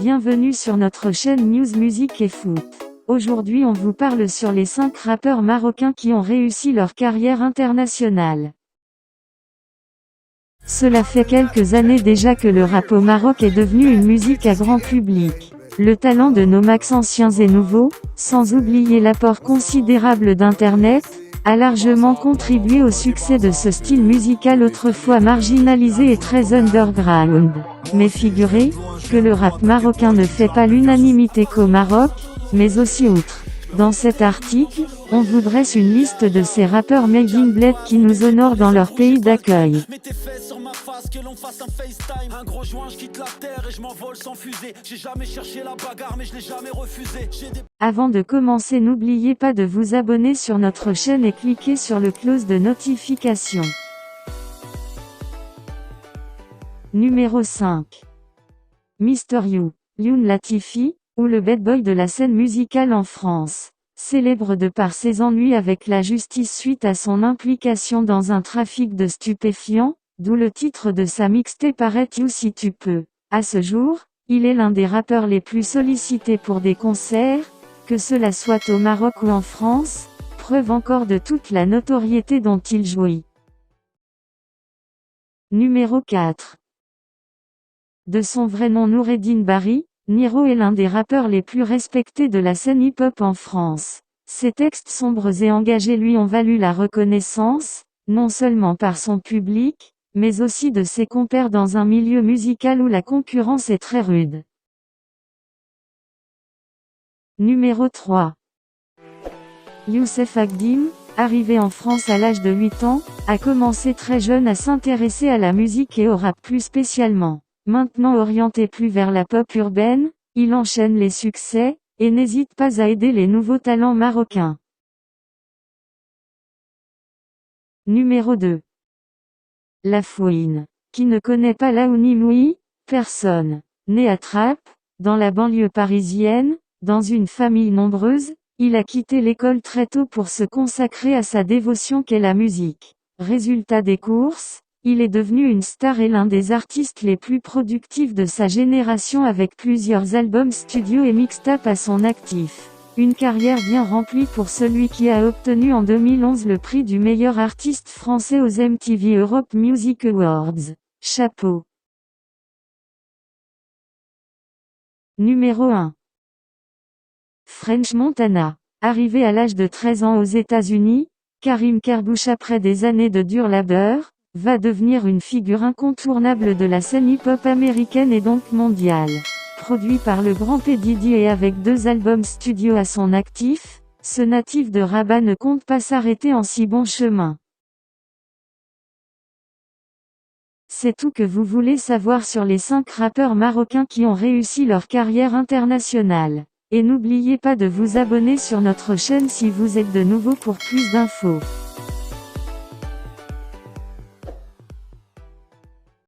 Bienvenue sur notre chaîne News Musique et Foot. Aujourd'hui on vous parle sur les 5 rappeurs marocains qui ont réussi leur carrière internationale. Cela fait quelques années déjà que le rap au Maroc est devenu une musique à grand public. Le talent de nos max anciens et nouveaux, sans oublier l'apport considérable d'Internet, a largement contribué au succès de ce style musical autrefois marginalisé et très underground. Mais figurez que le rap marocain ne fait pas l'unanimité qu'au Maroc, mais aussi outre. Dans cet article, on vous dresse une liste de ces rappeurs made in bled qui nous honorent dans leur pays d'accueil. Avant de commencer, n'oubliez pas de vous abonner sur notre chaîne et cliquer sur le cloche de notification. Numéro 5. Mr. You, Youn Latifi, ou le bad boy de la scène musicale en France. Célèbre de par ses ennuis avec la justice suite à son implication dans un trafic de stupéfiants, d'où le titre de sa mixtape Arrête You si tu peux. À ce jour, il est l'un des rappeurs les plus sollicités pour des concerts, que cela soit au Maroc ou en France, preuve encore de toute la notoriété dont il jouit. Numéro 4. De son vrai nom Noureddine Bari, Niro est l'un des rappeurs les plus respectés de la scène hip-hop en France. Ses textes sombres et engagés lui ont valu la reconnaissance, non seulement par son public, mais aussi de ses compères dans un milieu musical où la concurrence est très rude. Numéro 3. Youssef Agdim, arrivé en France à l'âge de 8 ans, a commencé très jeune à s'intéresser à la musique et au rap plus spécialement. Maintenant orienté plus vers la pop urbaine, il enchaîne les succès, et n'hésite pas à aider les nouveaux talents marocains. Numéro 2. La Fouine. Qui ne connaît pas Laouni Moui? Personne. Né à Trappes, dans la banlieue parisienne, dans une famille nombreuse, il a quitté l'école très tôt pour se consacrer à sa dévotion qu'est la musique. Résultat des courses, il est devenu une star et l'un des artistes les plus productifs de sa génération avec plusieurs albums studio et mixtapes à son actif. Une carrière bien remplie pour celui qui a obtenu en 2011 le prix du meilleur artiste français aux MTV Europe Music Awards. Chapeau. Numéro 1. French Montana. Arrivé à l'âge de 13 ans aux États-Unis, Karim Karbouch après des années de dur labeur, va devenir une figure incontournable de la scène hip-hop américaine et donc mondiale. Produit par le grand P. Diddy et avec 2 albums studio à son actif, ce natif de Rabat ne compte pas s'arrêter en si bon chemin. C'est tout que vous voulez savoir sur les 5 rappeurs marocains qui ont réussi leur carrière internationale. Et n'oubliez pas de vous abonner sur notre chaîne si vous êtes de nouveau pour plus d'infos.